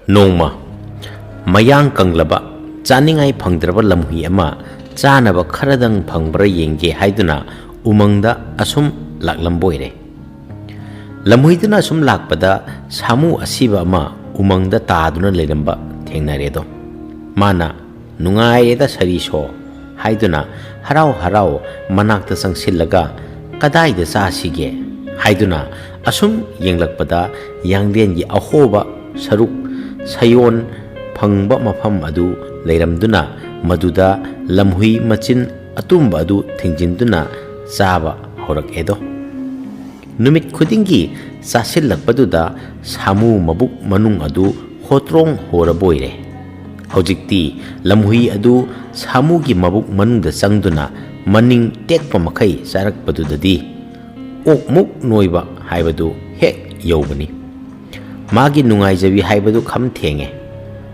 Nongma mayang kanglaba chaningai phangdraba lamhui ama chanaba kharadang phangbra yengge haiduna umangda asum laklamboire lamhuiduna asum lakpada samu asiba ama umangda taduna leramba thengnaredo mana nungaireda sariso haiduna harau harau manakta sangsillaga kadaida chasige haiduna asum yenglakpada yanglengi ahoba saruk sayon phangba mafam adu leiramduna maduda lamhui machin atumba adu thingjinduna chaba horak edo numit khudingi chasillakpaduda samu mabuk manung adu hotrong horaboire hojikti lamhui adu samu gi mabuk manungda changduna maning tekpa makai charakpadudadi okmuk noiba haibadu hek yobani magi nungaijabi haibadu kham thenge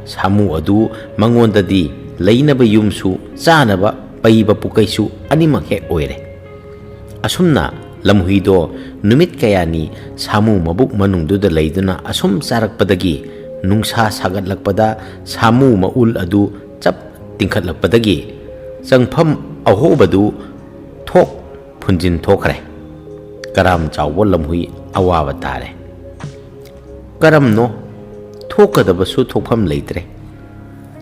samu adu mangondadi leinaba yumsu chanaba paiba pukaisu animak he oire asumna lamhuido numit kayani samu mabuk manungduda leiduna asum charakpadagi nungsa sagatlakpada samu maul adu chap tingkhatlakpadagi changpham ahobadu thok phunjin thokre karam chawbo lamhui awaba tare karam no thokadabasu thokpham leitre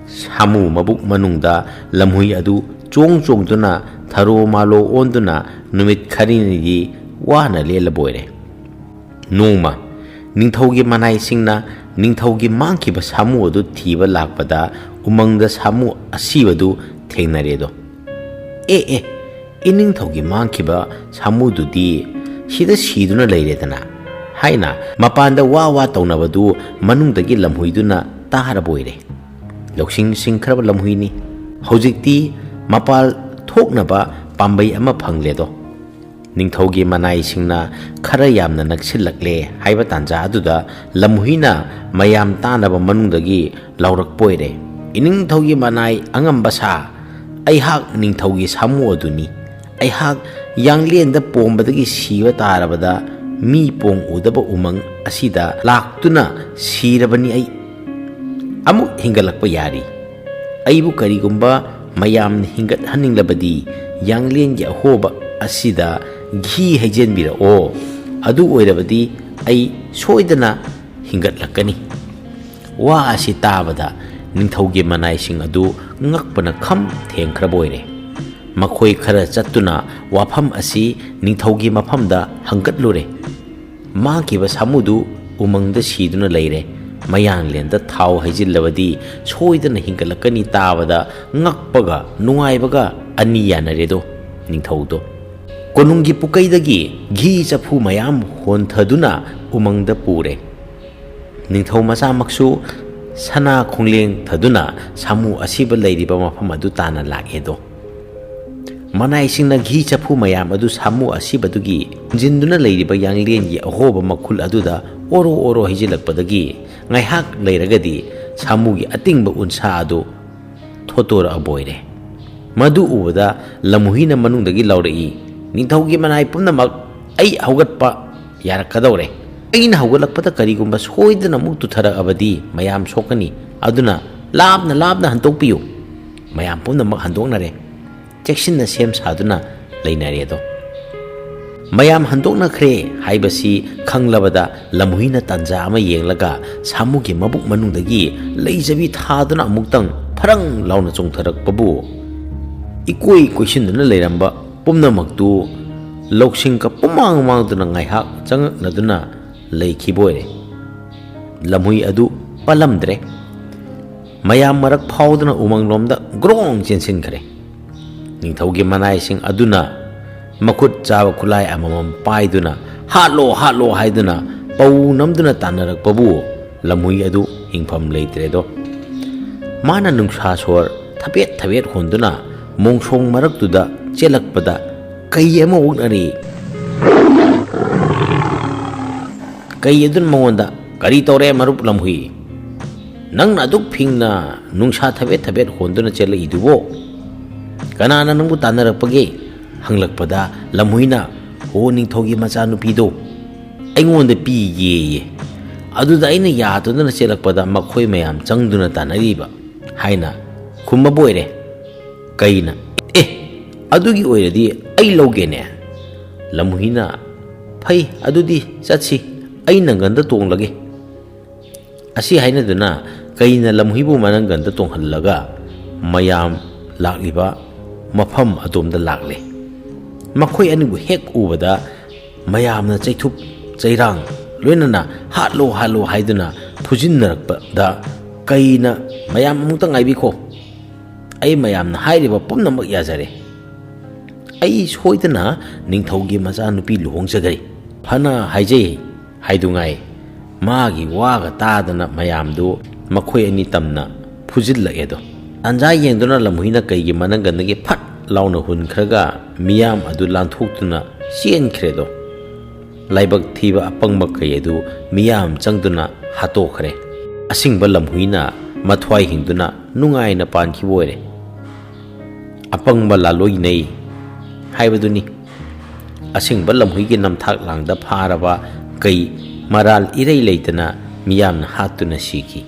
samu mabuk manungda lamhui adu chong chongduna tharo malo onduna numit kharinigi wana lelaboire nongma ningthaugi manai singna ningthaugi mangkiba samu adu thiba lakpada umangda samu asibadu thengnaredo iningthaugi mangkiba samu dudi sida siduna leiredana haina mapanda wa taunabadu manungdagi lamhuiduna taharaboire loksing singkhraba lamhuini hojikti mapal thoknaba pambai ama phangledo ningthaugi manai singna khara yamna naksillakle haiba tanja aduda lamhuina mayam tanaba manungdagi laurakpoire iningthaugi manai angamba sa aihak ningthaugi samu aduni aihak yanglenda pombadagi siwa tarabada mi pong udaba umang asida laktuna sirabani ai amuk hingalakpa yari aibu karigumba mayam hingat haninglabadi yanglengi ahoba asida ghi haijenbira o adu oirabadi ai soidana hingatlakani wa asi tabada ningthaugi manai sing adu ngakpana kham thengkhraboire makhoi khara chattuna wafam asi ningthaugi mafamda hangatlure makiba samudu umangda siduna leire mayanglenda thau haijillabadi soidana hingalakani tabada ngakpaga nungaibaga ani yanaredo ningthaudo konungi pukaidagi ghi chafu mayam honthaduna umangda pure ningthau macha maksu sana khongleng thaduna samu asiba leiriba mafam adu tana lagedo manai singna ghi chafu mayam adu samu asibadugi jinduna leiriba yanglengi ahoba makhul aduda oro hijilakpadagi ngaihak leiragadi samugi atingba unsa adu thotora aboire madu ubada lamhuina manungdagi laurai ningthaugi manai pumnamak ai haugatpa yarakadore aina haugalakpada karigumba soidana muk tuthara abadi mayam sokani aduna labna hantokpiyu mayam pumnamak handoknare cheksinna sem saduna leinaredo mayam handokna khre haibasi khanglabada lamhuina tanja ama yenglaga samugi mabuk manungdagi leijabi thaduna amuktang pharang launa chongtharakpabu ikoi koisinduna leiramba pumnamaktu loksingka pumang mangduna ngaihak changaknaduna leikiboire lamhui adu palamdre mayam marak phauduna umanglomda grong chensinkhare ningthaugi manai sing aduna makut chaba khulai amamam paiduna halo haiduna pau namduna tanarakpabu lamhui adu hingpham leitredo mana nungsa sor thabet honduna mongsong maraktuda chelakpada kai ama ugnari kai adun mongonda kari tore marup lamhui nang aduk phingna nungsa thabet honduna chela idubo kanana nangbu tanarakpage hanglakpada lamhuina ho ningthaugi macha nupido aingonda pi ye ꯑꯗꯨꯗ ꯑꯩꯅ ꯌꯥꯗꯨꯅ ꯆꯦꯜꯂꯛꯄꯗ ꯃꯈꯣꯏ ꯃꯌꯥꯝ ꯆꯪꯗꯨꯅ ꯇꯥꯟꯅꯔꯤꯕ ꯍꯥꯏꯅ ꯈꯨꯝꯃꯕ ꯑꯣꯏꯔꯦ꯫ ꯀꯩꯅ ꯑꯦ ꯑꯗꯨꯒꯤ ꯑꯣꯏꯔꯗꯤ ꯑꯩ ꯂꯧꯒꯦꯅꯦ꯫ ꯂꯝꯍꯨꯏꯅ ꯐꯩ ꯑꯗꯨꯗꯤ ꯆꯠꯁꯤ ꯑꯩ ꯅꯪꯒꯟꯗ ꯇꯣꯡꯂꯒꯦ꯫ ꯑꯁꯤ ꯍꯥꯏꯅꯗꯨꯅ ꯀꯩꯅ ꯂꯝꯍꯨꯏꯕꯨ ꯃꯅꯪꯒꯟꯗ ꯇꯣꯡꯍꯜꯂꯒ ꯃꯌꯥꯝ ꯂꯥꯛꯂꯤꯕ ꯃꯐꯝ ꯑꯗꯣꯝꯗ ꯂꯥꯛꯂꯦ꯫ ꯃꯈꯣꯏ ꯑꯅꯤꯕꯨ ꯍꯦꯛ ꯎꯕꯗ ꯃꯌꯥꯝꯅ ꯆꯩꯊꯨꯞ ꯆꯩꯔꯥꯡ ꯂꯣꯏꯅꯅ ꯍꯥꯠꯂꯣ ꯍꯥꯠꯂꯣ ꯍꯥꯏꯗꯨꯅ ꯐꯨꯖꯤꯟꯅꯔꯛꯄꯗ ꯀꯩꯅ ꯃꯌꯥꯝ ꯑꯃꯨꯛꯇ ꯉꯥꯏꯕꯤꯈꯣ, ꯑꯩ ꯃꯌꯥꯝꯅ ꯍꯥꯏꯔꯤꯕ ꯄꯨꯝꯅꯃꯛ ꯌꯥꯖꯔꯦ꯫ ꯑꯩ ꯁꯣꯏꯗꯅ ꯅꯤꯡꯊꯧꯒꯤ ꯃꯆꯥꯅꯨꯄꯤ ꯂꯨꯍꯣꯡꯖꯒꯅꯤ ꯐꯅ ꯍꯥꯏꯖꯩ ꯍꯥꯏꯗꯨꯉꯥꯏ ꯃꯥꯒꯤ ꯋꯥꯒ ꯇꯥꯗꯅ ꯃꯌꯥꯝꯗꯨ ꯃꯈꯣꯏ ꯑꯅꯤ ꯇꯝꯅ ꯐꯨꯖꯤꯜꯂꯛꯑꯦꯗꯣ꯫ ꯇꯥꯟꯖꯥ ꯌꯦꯡꯗꯨꯅ ꯂꯝꯍꯨꯏꯅ ꯀꯩꯒꯤ ꯃꯅꯪꯒꯟꯗꯒꯤ ꯐꯠ ꯂꯥꯎꯅ ꯍꯨꯟꯈ꯭ꯔꯒ ꯃꯤꯌꯥꯝ ꯑꯗꯨ ꯂꯥꯟꯊꯣꯛꯇꯨꯅ ꯆꯦꯟꯈ꯭ꯔꯦꯗꯣ꯫ ꯂꯥꯏꯕꯛ ꯊꯤꯕ ꯑꯄꯪꯕ ꯀꯩ ꯑꯗꯨ ꯃꯤꯌꯥꯝ ꯆꯪꯗꯨꯅ ꯍꯥꯠꯇꯣꯛꯈ꯭ꯔꯦ꯫ ꯑꯁꯤꯡꯕ ꯂꯝꯍꯨꯏꯅ ꯃꯊ꯭ꯋꯥꯏ ꯍꯤꯡꯗꯨꯅ ꯅꯨꯡꯉꯥꯏꯅ ꯄꯥꯟꯈꯤꯕ ꯑꯣꯏꯔꯦ꯫ ꯑꯄꯪꯕ ꯂꯥꯂꯣꯏꯅꯩ ꯍꯥꯏꯕꯗꯨꯅꯤ꯫ ꯑꯁꯤꯡꯕ ꯂꯝꯍꯨꯏꯒꯤ ꯅꯝꯊꯥꯛ ꯂꯥꯡꯗ ꯐꯥꯔꯕ ꯀꯩ ꯃꯔꯥꯜ ꯏꯔꯩ ꯂꯩꯇꯅ ꯃꯤꯌꯥꯝꯅ ꯍꯥꯠꯇꯨꯅ ꯁꯤꯈꯤ꯫